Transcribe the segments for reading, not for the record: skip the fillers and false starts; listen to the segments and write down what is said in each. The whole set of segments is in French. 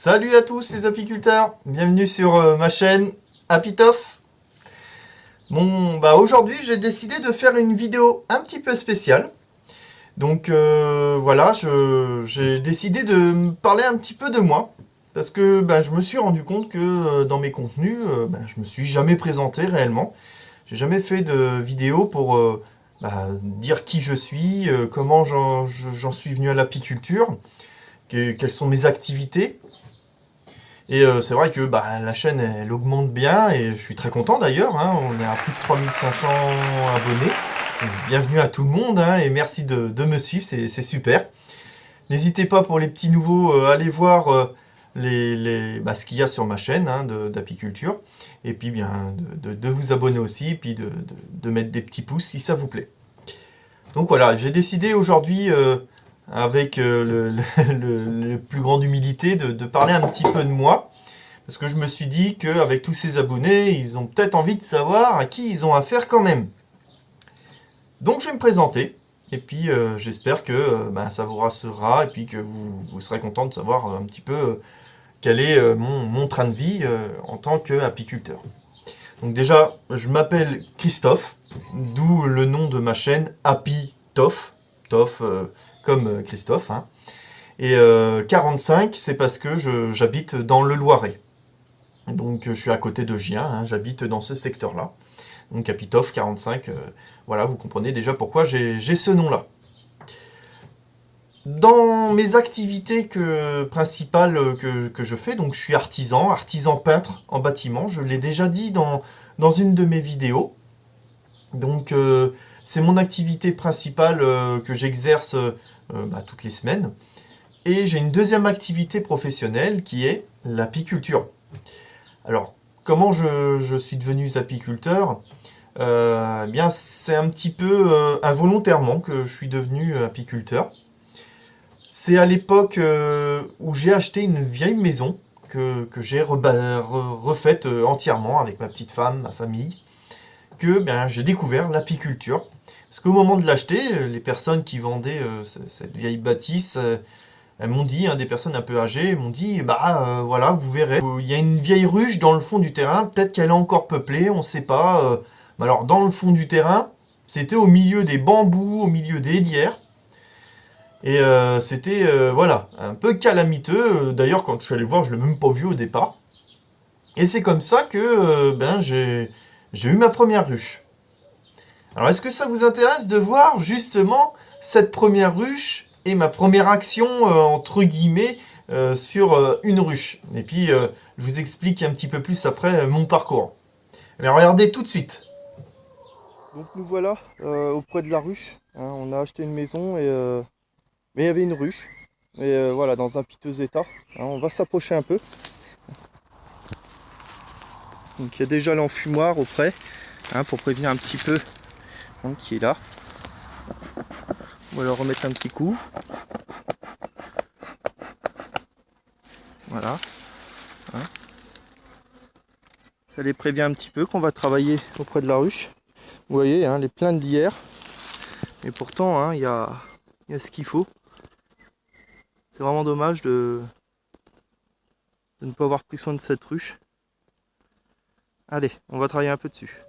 Salut à tous les apiculteurs, bienvenue sur ma chaîne Apitof. Bon, aujourd'hui j'ai décidé de faire une vidéo un petit peu spéciale. Donc voilà, j'ai décidé de me parler un petit peu de moi. Parce que je me suis rendu compte que dans mes contenus, je me suis jamais présenté réellement. J'ai jamais fait de vidéo pour dire qui je suis, comment j'en suis venu à l'apiculture, quelles sont mes activités. Et c'est vrai que la chaîne elle augmente bien et je suis très content d'ailleurs, hein. On est à plus de 3500 abonnés. Donc, bienvenue à tout le monde, hein, et merci de me suivre, c'est super. N'hésitez pas pour les petits nouveaux à aller voir ce qu'il y a sur ma chaîne, hein, d'apiculture. Et puis bien de vous abonner aussi, puis de mettre des petits pouces si ça vous plaît. Donc voilà, j'ai décidé aujourd'hui, avec le plus grande humilité, de parler un petit peu de moi. Parce que je me suis dit qu'avec tous ces abonnés, ils ont peut-être envie de savoir à qui ils ont affaire quand même. Donc je vais me présenter. Et puis j'espère que ça vous rassurera et puis que vous serez content de savoir un petit peu quel est mon train de vie en tant qu'apiculteur. Donc déjà, je m'appelle Christophe, d'où le nom de ma chaîne Apitof, Tof comme Christophe, hein. Et 45, c'est parce que j'habite dans le Loiret. Donc je suis à côté de Gien, hein, j'habite dans ce secteur-là. Donc Apitof 45, voilà, vous comprenez déjà pourquoi j'ai ce nom-là. Dans mes activités principales que je fais, donc je suis artisan peintre en bâtiment, je l'ai déjà dit dans une de mes vidéos. Donc c'est mon activité principale que j'exerce toutes les semaines. Et j'ai une deuxième activité professionnelle qui est l'apiculture. Alors, comment je suis devenu apiculteur? C'est un petit peu involontairement que je suis devenu apiculteur. C'est à l'époque où j'ai acheté une vieille maison que j'ai refaite entièrement avec ma petite femme, ma famille, que j'ai découvert l'apiculture. Parce qu'au moment de l'acheter, les personnes qui vendaient cette vieille bâtisse, elles m'ont dit, hein, des personnes un peu âgées, m'ont dit, voilà, vous verrez, il y a une vieille ruche dans le fond du terrain, peut-être qu'elle est encore peuplée, on ne sait pas. Mais alors, dans le fond du terrain, c'était au milieu des bambous, au milieu des lierres, et c'était, voilà, un peu calamiteux. D'ailleurs, quand je suis allé voir, je ne l'ai même pas vu au départ. Et c'est comme ça que j'ai eu ma première ruche. Alors, est-ce que ça vous intéresse de voir justement cette première ruche et ma première action, entre guillemets, sur une ruche? Et puis, je vous explique un petit peu plus après mon parcours. Mais regardez tout de suite. Donc nous voilà auprès de la ruche, hein. On a acheté une maison mais il y avait une ruche. Et voilà, dans un piteux état, hein. On va s'approcher un peu. Donc il y a déjà l'enfumoir auprès, hein, pour prévenir un petit peu, hein, qui est là. On va leur remettre un petit coup. Voilà, hein. Ça les prévient un petit peu qu'on va travailler auprès de la ruche. Vous voyez, hein, les plaintes d'hier. Et pourtant, hein, il y a ce qu'il faut. C'est vraiment dommage de ne pas avoir pris soin de cette ruche. Allez, on va travailler un peu dessus.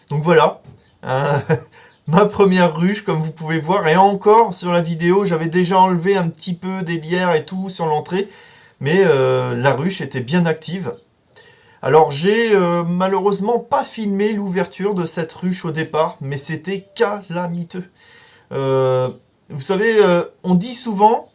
Donc voilà, hein, ma première ruche, comme vous pouvez voir. Et encore, sur la vidéo, j'avais déjà enlevé un petit peu des lierres et tout sur l'entrée. Mais la ruche était bien active. Alors j'ai malheureusement pas filmé l'ouverture de cette ruche au départ, mais c'était calamiteux. Euh, vous savez, on dit souvent,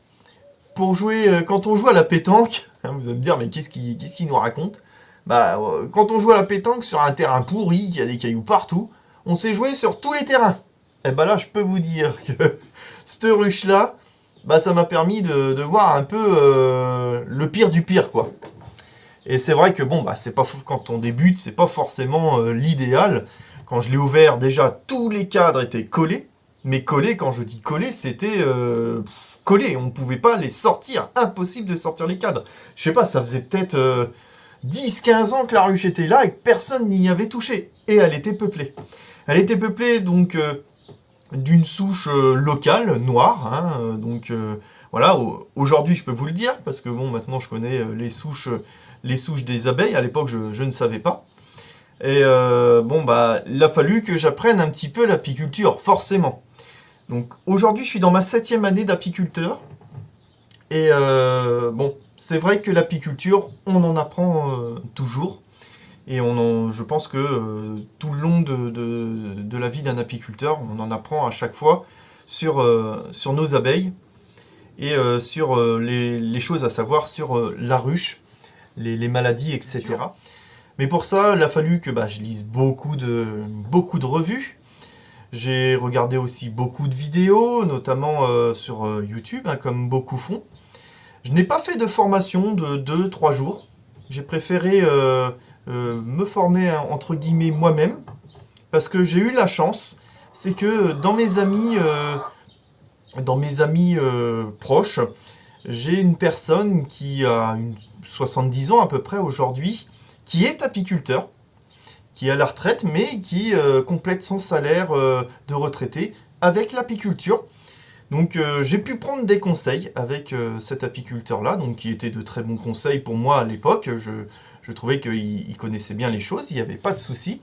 pour jouer, quand on joue à la pétanque, hein, vous allez me dire, mais qu'est-ce qu'il nous raconte? Quand on joue à la pétanque sur un terrain pourri, il y a des cailloux partout, on sait jouer sur tous les terrains. Et là, je peux vous dire que cette ruche-là, ça m'a permis de voir un peu le pire du pire, quoi. Et c'est vrai que c'est pas quand on débute, c'est pas forcément l'idéal. Quand je l'ai ouvert, déjà tous les cadres étaient collés. Mais collés, quand je dis collés, c'était collés. On ne pouvait pas les sortir. Impossible de sortir les cadres. Je sais pas, ça faisait peut-être 10-15 ans que la ruche était là et que personne n'y avait touché. Et elle était peuplée. Elle était peuplée donc d'une souche locale, noire, hein, donc Voilà, aujourd'hui je peux vous le dire, parce que bon, maintenant je connais les souches des abeilles. À l'époque, je ne savais pas. Et bon, bah, il a fallu que j'apprenne un petit peu l'apiculture, forcément. Donc aujourd'hui, je suis dans ma 7e année d'apiculteur. Et bon, c'est vrai que l'apiculture, on en apprend toujours. Et je pense que tout le long de la vie d'un apiculteur, on en apprend à chaque fois sur nos abeilles et sur les choses à savoir sur la ruche, les maladies, etc. Mais pour ça, il a fallu que je lise beaucoup de revues. J'ai regardé aussi beaucoup de vidéos, notamment sur YouTube, hein, comme beaucoup font. Je n'ai pas fait de formation de 2-3 jours. J'ai préféré me former, hein, entre guillemets, moi-même, parce que j'ai eu la chance, c'est que dans mes amis proches, j'ai une personne qui a 70 ans à peu près aujourd'hui, qui est apiculteur, qui est à la retraite, mais qui complète son salaire de retraité avec l'apiculture. Donc j'ai pu prendre des conseils avec cet apiculteur-là, donc qui était de très bons conseils pour moi à l'époque. Je trouvais qu'il connaissait bien les choses, il n'y avait pas de souci.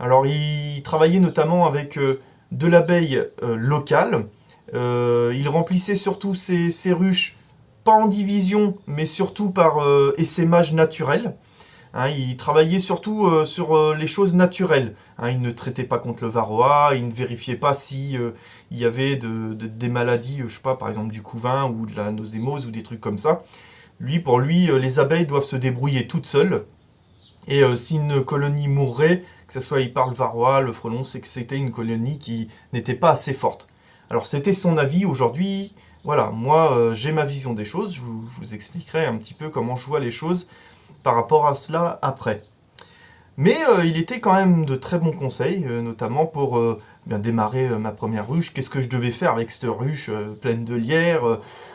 Alors il travaillait notamment avec de l'abeille locale. Il remplissait surtout ses ruches, pas en division, mais surtout par essaimage naturel. Hein, il travaillait surtout sur les choses naturelles. Hein, il ne traitait pas contre le varroa, il ne vérifiait pas si il y avait des maladies, je sais pas, par exemple du couvain ou de la nosémose ou des trucs comme ça. Pour lui, les abeilles doivent se débrouiller toutes seules. Et si une colonie mourrait, que ce soit par le varroa, le frelon, c'est que c'était une colonie qui n'était pas assez forte. Alors c'était son avis. Aujourd'hui, voilà, moi j'ai ma vision des choses. Je vous expliquerai un petit peu comment je vois les choses par rapport à cela après. Mais il était quand même de très bons conseils, notamment pour bien démarrer ma première ruche. Qu'est-ce que je devais faire avec cette ruche pleine de lierre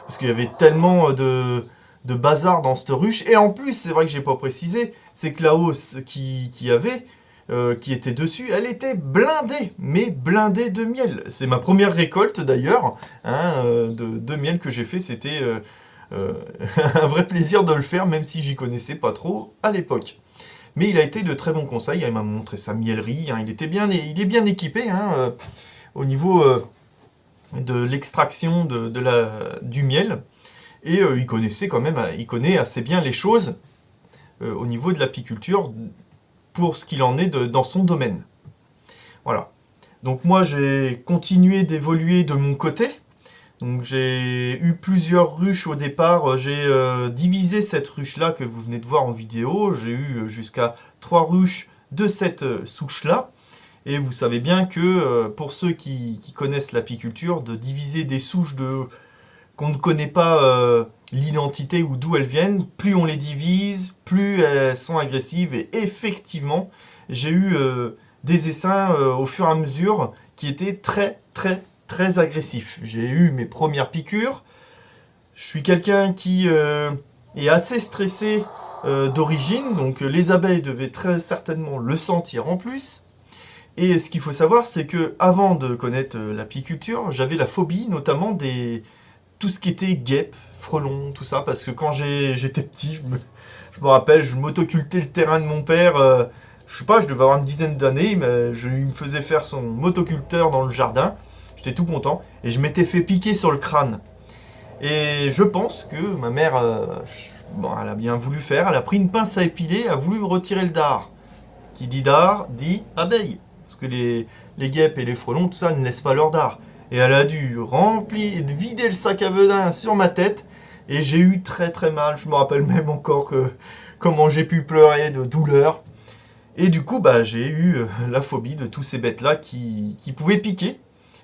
parce qu'il y avait tellement de bazar dans cette ruche. Et en plus, c'est vrai que j'ai pas précisé, c'est que la hausse qui avait, qui était dessus, elle était blindée, mais blindée de miel. C'est ma première récolte d'ailleurs, hein, de miel que j'ai fait. C'était un vrai plaisir de le faire, même si j'y connaissais pas trop à l'époque. Mais il a été de très bons conseils. Il m'a montré sa miellerie. Hein, il est bien équipé, hein, au niveau de l'extraction du miel. Et il connaît assez bien les choses au niveau de l'apiculture pour ce qu'il en est dans son domaine. Voilà. Donc moi j'ai continué d'évoluer de mon côté. Donc j'ai eu plusieurs ruches au départ. J'ai divisé cette ruche-là que vous venez de voir en vidéo. J'ai eu jusqu'à 3 ruches de cette souche-là. Et vous savez bien que pour ceux qui connaissent l'apiculture, de diviser des souches qu'on ne connaît pas l'identité ou d'où elles viennent, plus on les divise, plus elles sont agressives. Et effectivement, j'ai eu des essaims au fur et à mesure qui étaient très agressifs. J'ai eu mes premières piqûres. Je suis quelqu'un qui est assez stressé d'origine, donc les abeilles devaient très certainement le sentir en plus. Et ce qu'il faut savoir, c'est que avant de connaître l'apiculture, j'avais la phobie notamment tout ce qui était guêpes, frelons, tout ça, parce que quand j'étais petit, je me rappelle, je m'autocultais le terrain de mon père, je sais pas, je devais avoir une dizaine d'années, mais il me faisait faire son motoculteur dans le jardin, j'étais tout content, et je m'étais fait piquer sur le crâne. Et je pense que ma mère, elle a bien voulu faire, elle a pris une pince à épiler, elle a voulu me retirer le dard. Qui dit dard, dit abeille. Parce que les guêpes et les frelons, tout ça, ne laissent pas leur dard. Et elle a dû vider le sac à vedin sur ma tête. Et j'ai eu très mal. Je me rappelle même encore comment j'ai pu pleurer de douleur. Et du coup, j'ai eu la phobie de tous ces bêtes-là qui pouvaient piquer.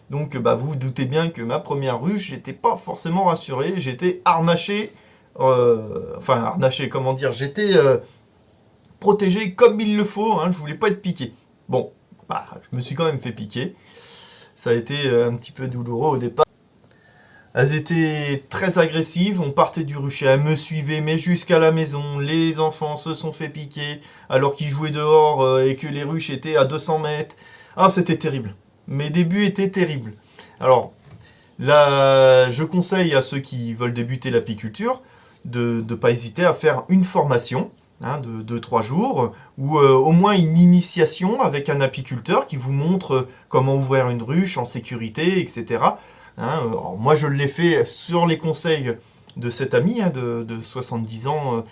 Donc vous vous doutez bien que ma première ruche, j'étais pas forcément rassuré. J'étais harnaché. Harnaché, comment dire. J'étais protégé comme il le faut. Hein, je voulais pas être piqué. Bon, je me suis quand même fait piquer. Ça a été un petit peu douloureux au départ. Elles étaient très agressives, on partait du rucher, elles me suivaient, mais jusqu'à la maison, les enfants se sont fait piquer, alors qu'ils jouaient dehors et que les ruches étaient à 200 mètres. Ah, c'était terrible. Mes débuts étaient terribles. Alors, Là, je conseille à ceux qui veulent débuter l'apiculture de ne pas hésiter à faire une formation de 2-3 jours ou au moins une initiation avec un apiculteur qui vous montre comment ouvrir une ruche en sécurité, etc. Alors moi, je l'ai fait sur les conseils de cet ami de 70 ans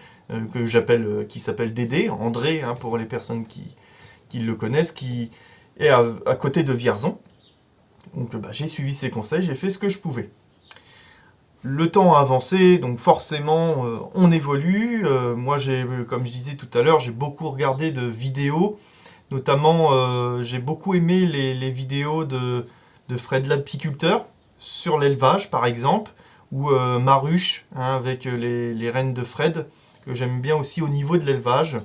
que j'appelle, qui s'appelle Dédé, André, pour les personnes qui le connaissent, qui est à côté de Vierzon. Donc j'ai suivi ses conseils, j'ai fait ce que je pouvais. Le temps a avancé, donc forcément on évolue. Moi, comme je disais tout à l'heure, j'ai beaucoup regardé de vidéos. Notamment, j'ai beaucoup aimé les vidéos de Fred l'apiculteur sur l'élevage, par exemple, ou Maruche, avec les rennes de Fred, que j'aime bien aussi au niveau de l'élevage.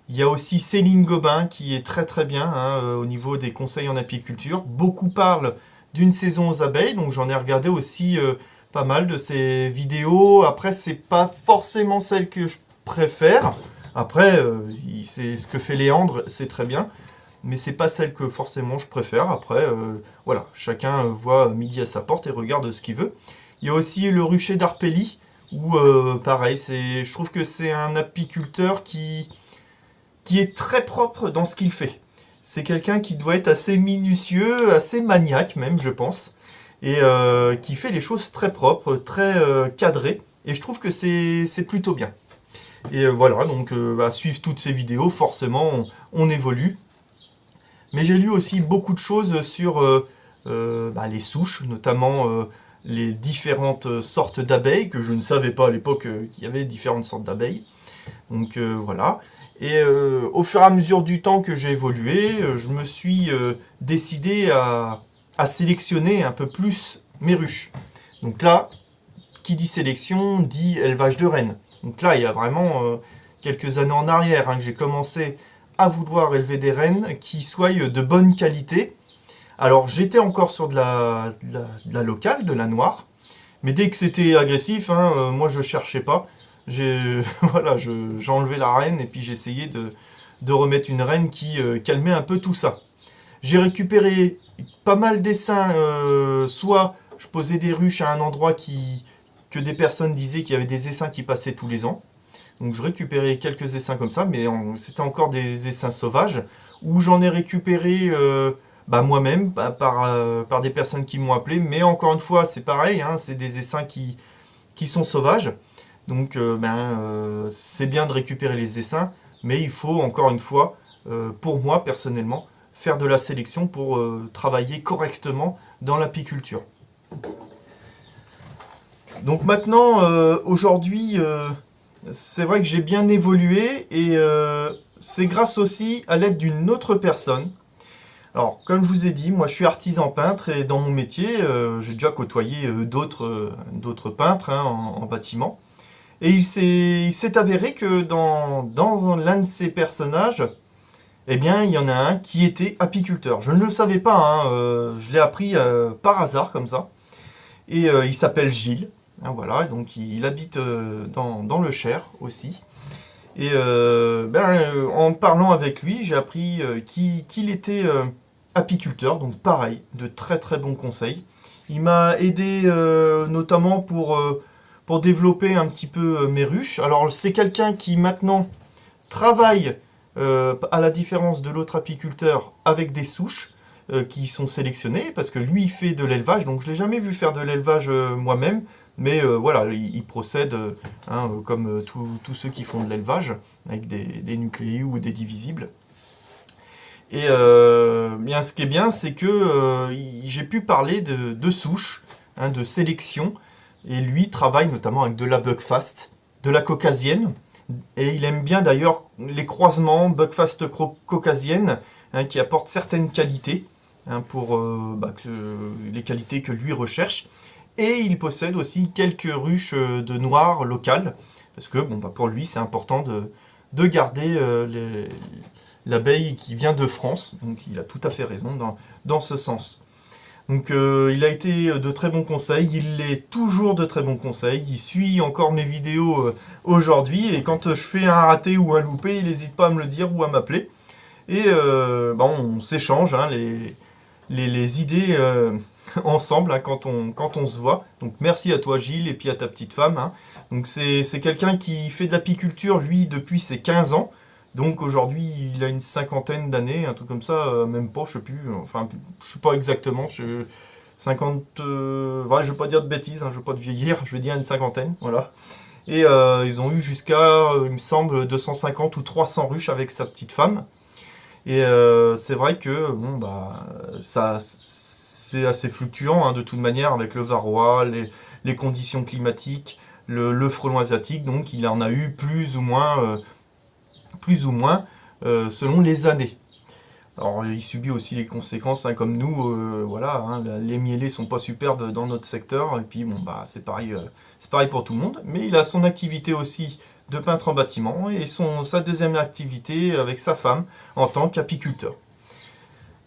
Il y a aussi Céline Gobin qui est très très bien au niveau des conseils en apiculture. Beaucoup parlent d'une saison aux abeilles, donc j'en ai regardé aussi pas mal de ces vidéos. Après, c'est pas forcément celle que je préfère. Après, c'est ce que fait Léandre, c'est très bien, mais c'est pas celle que forcément je préfère. Après, voilà, chacun voit midi à sa porte et regarde ce qu'il veut. Il y a aussi le rucher d'Arpelli, où pareil, je trouve que c'est un apiculteur qui est très propre dans ce qu'il fait. C'est quelqu'un qui doit être assez minutieux, assez maniaque même, je pense, et qui fait les choses très propres, très cadrées, et je trouve que c'est plutôt bien. Et voilà, donc à suivre toutes ces vidéos, forcément, on évolue. Mais j'ai lu aussi beaucoup de choses sur les souches, notamment les différentes sortes d'abeilles, que je ne savais pas à l'époque qu'il y avait différentes sortes d'abeilles. Donc voilà. Et au fur et à mesure du temps que j'ai évolué, je me suis décidé à sélectionner un peu plus mes ruches. Donc là, qui dit sélection, dit élevage de rennes. Donc là, il y a vraiment quelques années en arrière que j'ai commencé à vouloir élever des rennes qui soient de bonne qualité. Alors j'étais encore sur de la locale, de la noire, mais dès que c'était agressif, moi je cherchais pas. Voilà, j'ai enlevé la reine et puis j'ai essayé de remettre une reine qui calmait un peu tout ça. J'ai récupéré pas mal d'essaims, soit je posais des ruches à un endroit que des personnes disaient qu'il y avait des essaims qui passaient tous les ans. Donc je récupérais quelques essaims comme ça, mais c'était encore des essaims sauvages, où j'en ai récupéré moi-même, par des personnes qui m'ont appelé, mais encore une fois c'est pareil, c'est des essaims qui sont sauvages. Donc c'est bien de récupérer les essaims, mais il faut encore une fois, pour moi personnellement, faire de la sélection pour travailler correctement dans l'apiculture. Donc maintenant, aujourd'hui, c'est vrai que j'ai bien évolué et c'est grâce aussi à l'aide d'une autre personne. Alors, comme je vous ai dit, moi je suis artisan peintre et dans mon métier, j'ai déjà côtoyé d'autres peintres en bâtiment. Et il s'est avéré que dans l'un de ces personnages, eh bien, il y en a un qui était apiculteur. Je ne le savais pas, je l'ai appris par hasard comme ça. Et il s'appelle Gilles. Voilà, donc il habite dans le Cher aussi. Et en parlant avec lui, j'ai appris qu'il était apiculteur, donc pareil, de très très bons conseils. Il m'a aidé notamment pour développer un petit peu mes ruches. Alors c'est quelqu'un qui maintenant travaille, à la différence de l'autre apiculteur, avec des souches qui sont sélectionnées, parce que lui il fait de l'élevage, donc je ne l'ai jamais vu faire de l'élevage moi-même, mais voilà, il procède comme tous ceux qui font de l'élevage, avec des nucléus ou des divisibles. Et bien, ce qui est bien, c'est que j'ai pu parler de souches, de sélection, et lui travaille notamment avec de la Buckfast, de la caucasienne, et il aime bien d'ailleurs les croisements Buckfast caucasienne, qui apportent certaines qualités, pour les qualités que lui recherche. Et il possède aussi quelques ruches de noir locales, parce que pour lui c'est important de garder l'abeille qui vient de France, donc il a tout à fait raison dans ce sens. Donc il a été de très bons conseils, il est toujours de très bons conseils, il suit encore mes vidéos aujourd'hui, et quand je fais un raté ou un loupé, il n'hésite pas à me le dire ou à m'appeler. Et on s'échange les idées ensemble hein, quand on se voit. Donc merci à toi Gilles et puis à ta petite femme. Hein. Donc c'est quelqu'un qui fait de l'apiculture, lui, depuis ses 15 ans. Donc aujourd'hui, il a une cinquantaine d'années, un truc comme ça, même pas, je sais plus. Enfin, je sais pas exactement. 50... ouais, je vais pas dire de bêtises, hein, je vais pas te vieillir, je vais dire une cinquantaine, voilà. Et ils ont eu jusqu'à, il me semble, 250 ou 300 ruches avec sa petite femme. Et c'est vrai que bon bah ça c'est assez fluctuant hein, de toute manière avec le varroa, les conditions climatiques, le frelon asiatique, donc il en a eu plus ou moins selon les années. Alors il subit aussi les conséquences hein, comme nous, voilà, hein, les mielés sont pas superbes dans notre secteur et puis bon bah c'est pareil pour tout le monde. Mais il a son activité aussi de peintre en bâtiment et sa deuxième activité avec sa femme en tant qu'apiculteur.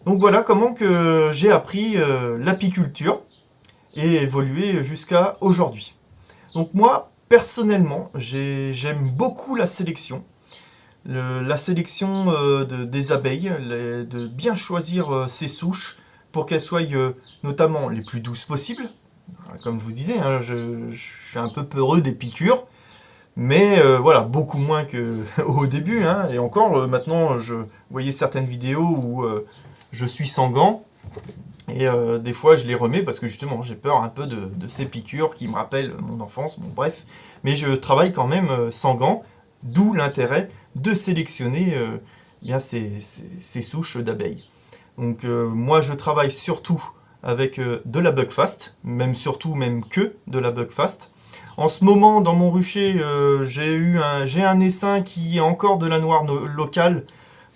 Donc voilà comment que j'ai appris l'apiculture et évolué jusqu'à aujourd'hui. Donc moi personnellement j'aime beaucoup la sélection. La sélection des abeilles, de bien choisir ses souches pour qu'elles soient notamment les plus douces possibles. Comme je vous disais, hein, je suis un peu peureux des piqûres, mais voilà, beaucoup moins qu'au début. Hein, et encore, maintenant, vous voyez certaines vidéos où je suis sans gants, et des fois je les remets parce que justement j'ai peur un peu de ces piqûres qui me rappellent mon enfance, bon bref. Mais je travaille quand même sans gants, d'où l'intérêt de sélectionner bien ces souches d'abeilles. Donc moi je travaille surtout avec de la Buckfast, même surtout même que de la Buckfast. En ce moment dans mon rucher j'ai un essaim qui est encore de la noire locale,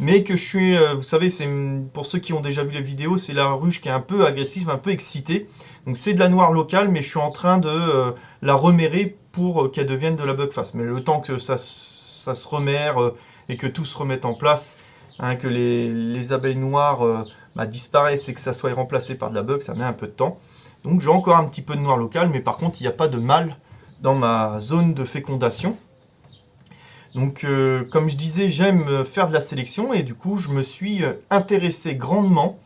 mais que je suis, vous savez, c'est pour ceux qui ont déjà vu les vidéos, c'est la ruche qui est un peu agressive, un peu excitée. Donc c'est de la noire locale, mais je suis en train de la remérer pour qu'elle devienne de la Buckfast. Mais le temps que ça se remère et que tout se remette en place, hein, que les abeilles noires disparaissent et que ça soit remplacé par de la Buck, ça met un peu de temps. Donc j'ai encore un petit peu de noir local, mais par contre il n'y a pas de mâle dans ma zone de fécondation. Donc, comme je disais, j'aime faire de la sélection et du coup, je me suis intéressé grandement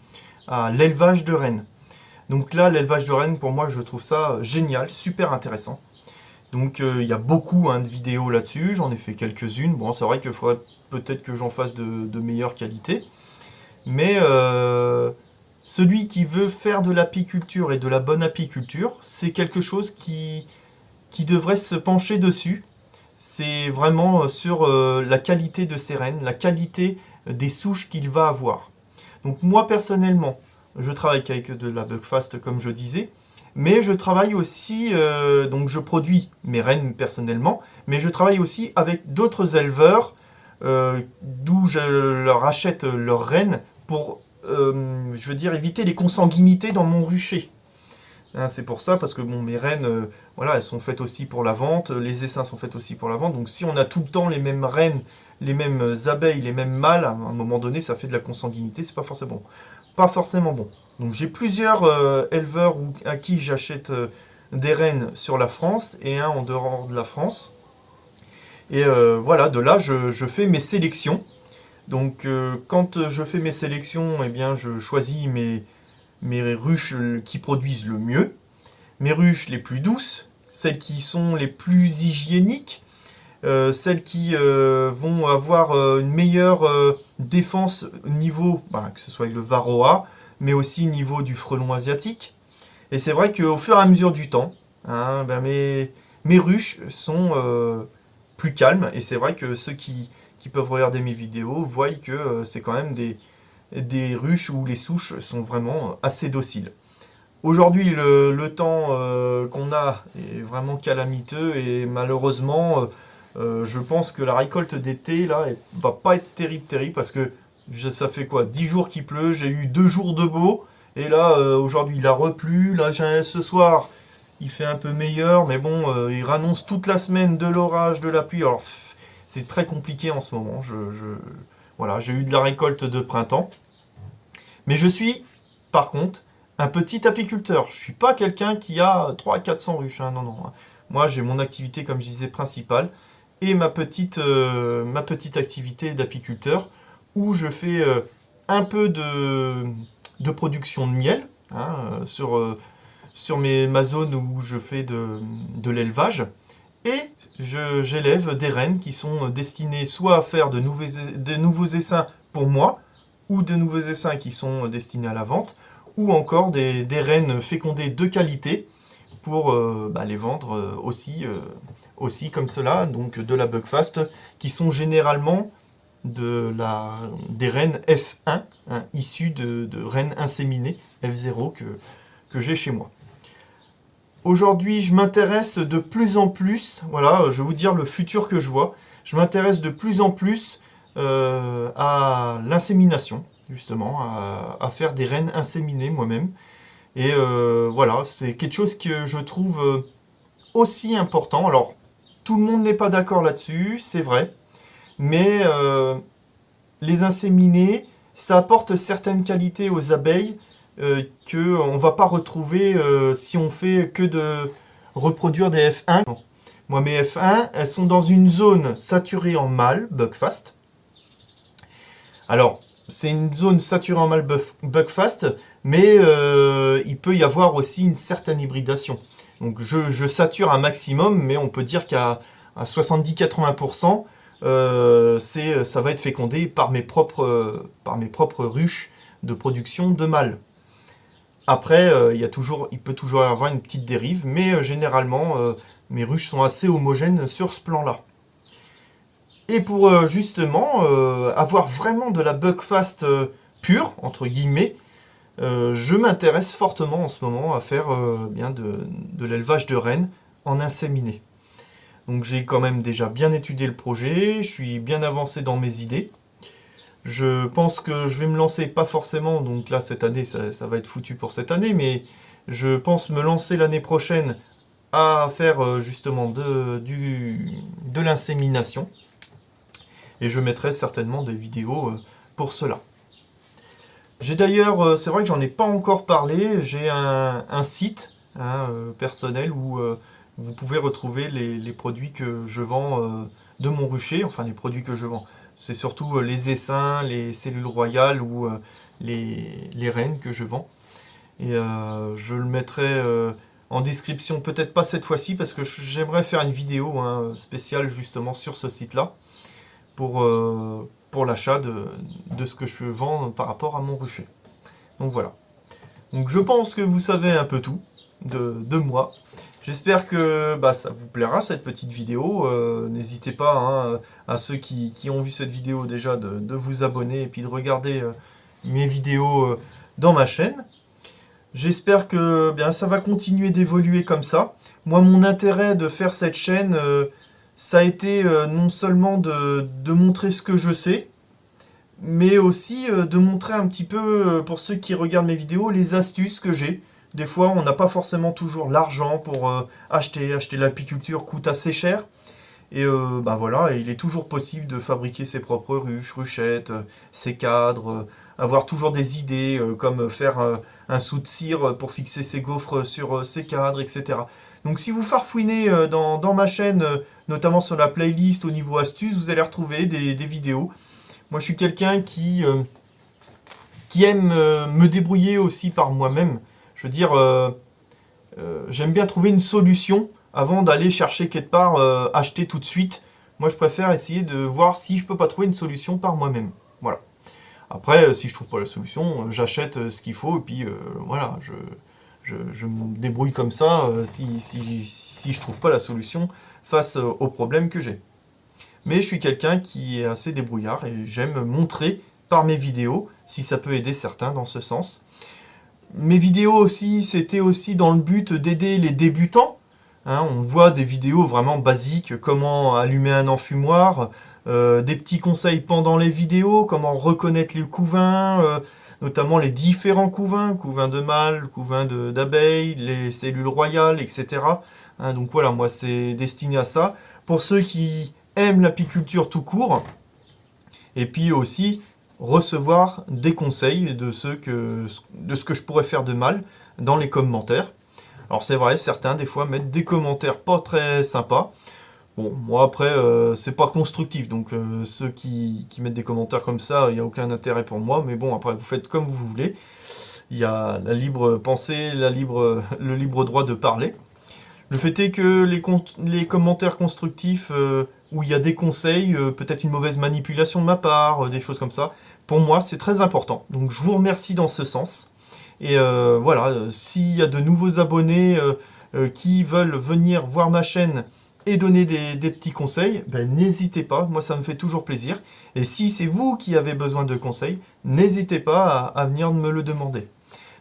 à l'élevage de rennes. Donc là, l'élevage de rennes, pour moi, je trouve ça génial, super intéressant. Donc, il y a beaucoup hein, de vidéos là-dessus, j'en ai fait quelques-unes. Bon, c'est vrai qu'il faudrait peut-être que j'en fasse de meilleure qualité. Mais celui qui veut faire de l'apiculture et de la bonne apiculture, c'est quelque chose qui devrait se pencher dessus. C'est vraiment sur la qualité de ses rennes, la qualité des souches qu'il va avoir. Donc moi personnellement, je travaille avec de la Buckfast comme je disais, mais je travaille aussi, donc je produis mes rennes personnellement, mais je travaille aussi avec d'autres éleveurs, d'où je leur achète leurs rennes pour, je veux dire, éviter les consanguinités dans mon rucher. Hein, c'est pour ça, parce que bon, mes rennes, voilà, elles sont faites aussi pour la vente, les essaims sont faits aussi pour la vente. Donc si on a tout le temps les mêmes rennes, les mêmes abeilles, les mêmes mâles, à un moment donné, ça fait de la consanguinité, c'est pas forcément bon. Pas forcément bon. Donc j'ai plusieurs éleveurs à qui j'achète des rennes sur la France et un en dehors de la France. Et voilà, de là, je fais mes sélections. Donc quand je fais mes sélections, eh bien, je choisis mes ruches qui produisent le mieux, mes ruches les plus douces, celles qui sont les plus hygiéniques, celles qui vont avoir une meilleure défense au niveau, que ce soit le varroa, mais aussi au niveau du frelon asiatique. Et c'est vrai qu'au fur et à mesure du temps, hein, mes ruches sont plus calmes, et c'est vrai que ceux qui peuvent regarder mes vidéos voient que c'est quand même des ruches où les souches sont vraiment assez dociles. Aujourd'hui, le temps qu'on a est vraiment calamiteux et malheureusement, je pense que la récolte d'été là, va pas être terrible parce que ça fait quoi 10 jours qu'il pleut, j'ai eu 2 jours de beau et là aujourd'hui il a replu, là ce soir il fait un peu meilleur mais bon, il annonce toute la semaine de l'orage, de la pluie. Alors c'est très compliqué en ce moment. Voilà, j'ai eu de la récolte de printemps. Mais je suis, par contre, un petit apiculteur. Je ne suis pas quelqu'un qui a 300-400 ruches. Hein, non, non. Moi, j'ai mon activité, comme je disais, principale. Et ma petite activité d'apiculteur, où je fais un peu de production de miel, hein, sur ma zone où je fais de l'élevage. Et j'élève des rennes qui sont destinées soit à faire de nouveaux essaims pour moi, ou de nouveaux essaims qui sont destinés à la vente, ou encore des rennes fécondées de qualité pour les vendre aussi comme cela, donc de la Buckfast, qui sont généralement des rennes F1, hein, issues de rennes inséminées F0 que j'ai chez moi. Aujourd'hui, je m'intéresse de plus en plus, voilà, je vais vous dire le futur que je vois, je m'intéresse de plus en plus à l'insémination, justement, à faire des rennes inséminées moi-même. Et voilà, c'est quelque chose que je trouve aussi important. Alors, tout le monde n'est pas d'accord là-dessus, c'est vrai, mais les inséminés, ça apporte certaines qualités aux abeilles qu'on ne va pas retrouver si on fait que de reproduire des F1. Moi, mes F1, elles sont dans une zone saturée en mâle, Buckfast. Alors, c'est une zone saturée en mâle Buckfast, mais il peut y avoir aussi une certaine hybridation. Donc, je sature un maximum, mais on peut dire qu'à 70-80%, ça va être fécondé par mes propres ruches de production de mâles. Après, il peut toujours y avoir une petite dérive, mais généralement, mes ruches sont assez homogènes sur ce plan-là. Et pour justement avoir vraiment de la Buckfast pure, entre guillemets, je m'intéresse fortement en ce moment à faire bien de l'élevage de rennes en inséminé. Donc j'ai quand même déjà bien étudié le projet, je suis bien avancé dans mes idées. Je pense que je vais me lancer, pas forcément, donc là cette année ça va être foutu pour cette année, mais je pense me lancer l'année prochaine à faire justement de l'insémination. Et je mettrai certainement des vidéos pour cela. J'ai d'ailleurs, c'est vrai que j'en ai pas encore parlé, j'ai un site hein, personnel où vous pouvez retrouver les produits que je vends de mon rucher, enfin les produits que je vends. C'est surtout les essaims, les cellules royales ou les rennes que je vends. Et je le mettrai en description, peut-être pas cette fois-ci, parce que j'aimerais faire une vidéo hein, spéciale justement sur ce site-là, pour l'achat de ce que je vends par rapport à mon rucher. Donc voilà. Donc je pense que vous savez un peu tout de moi. J'espère que ça vous plaira cette petite vidéo. N'hésitez pas hein, à ceux qui ont vu cette vidéo déjà de vous abonner et puis de regarder mes vidéos dans ma chaîne. J'espère que ça va continuer d'évoluer comme ça. Moi, mon intérêt de faire cette chaîne, ça a été non seulement de montrer ce que je sais, mais aussi de montrer un petit peu, pour ceux qui regardent mes vidéos, les astuces que j'ai. Des fois, on n'a pas forcément toujours l'argent pour acheter. Acheter l'apiculture coûte assez cher. Et voilà, il est toujours possible de fabriquer ses propres ruches, ruchettes, ses cadres, avoir toujours des idées comme faire un sou de cire pour fixer ses gaufres sur ses cadres, etc. Donc si vous farfouinez dans ma chaîne, notamment sur la playlist au niveau astuces, vous allez retrouver des vidéos. Moi je suis quelqu'un qui aime me débrouiller aussi par moi-même. Je veux dire, j'aime bien trouver une solution avant d'aller chercher quelque part, acheter tout de suite. Moi, je préfère essayer de voir si je peux pas trouver une solution par moi-même. Voilà. Après, si je trouve pas la solution, j'achète ce qu'il faut et puis voilà, je me débrouille comme ça si je trouve pas la solution face aux problèmes que j'ai. Mais je suis quelqu'un qui est assez débrouillard et j'aime montrer par mes vidéos si ça peut aider certains dans ce sens. Mes vidéos aussi, c'était aussi dans le but d'aider les débutants. Hein, on voit des vidéos vraiment basiques, comment allumer un enfumoir, des petits conseils pendant les vidéos, comment reconnaître les couvains, notamment les différents couvains, couvains de mâles, couvains d'abeilles, les cellules royales, etc. Hein, donc voilà, moi c'est destiné à ça. Pour ceux qui aiment l'apiculture tout court, et puis aussi recevoir des conseils de ce que je pourrais faire de mal dans les commentaires. Alors c'est vrai, certains des fois mettent des commentaires pas très sympas. Bon, moi après, c'est pas constructif, donc ceux qui mettent des commentaires comme ça, il n'y a aucun intérêt pour moi, mais bon, après, vous faites comme vous voulez. il y a la libre pensée, le libre droit de parler. Le fait est que les commentaires constructifs où il y a des conseils, peut-être une mauvaise manipulation de ma part, des choses comme ça, pour moi c'est très important. Donc je vous remercie dans ce sens. Et voilà, s'il y a de nouveaux abonnés qui veulent venir voir ma chaîne et donner des petits conseils, ben, n'hésitez pas, moi ça me fait toujours plaisir. Et si c'est vous qui avez besoin de conseils, n'hésitez pas à venir me le demander.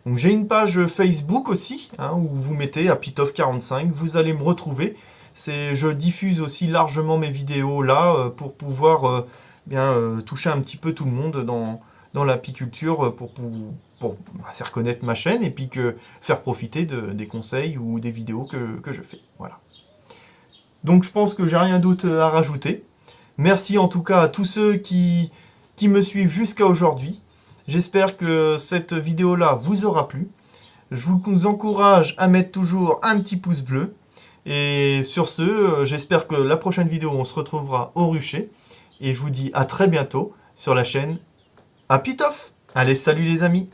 Donc j'ai une page Facebook aussi, hein, où vous mettez Apitof45, vous allez me retrouver. Je diffuse aussi largement mes vidéos là pour pouvoir toucher un petit peu tout le monde dans l'apiculture pour faire connaître ma chaîne et puis faire profiter des conseils ou des vidéos que je fais. Voilà. Donc je pense que j'ai rien d'autre à rajouter. Merci en tout cas à tous ceux qui me suivent jusqu'à aujourd'hui. J'espère que cette vidéo-là vous aura plu. Je vous encourage à mettre toujours un petit pouce bleu. Et sur ce, j'espère que la prochaine vidéo, on se retrouvera au rucher. Et je vous dis à très bientôt sur la chaîne Apitof. Allez, salut les amis!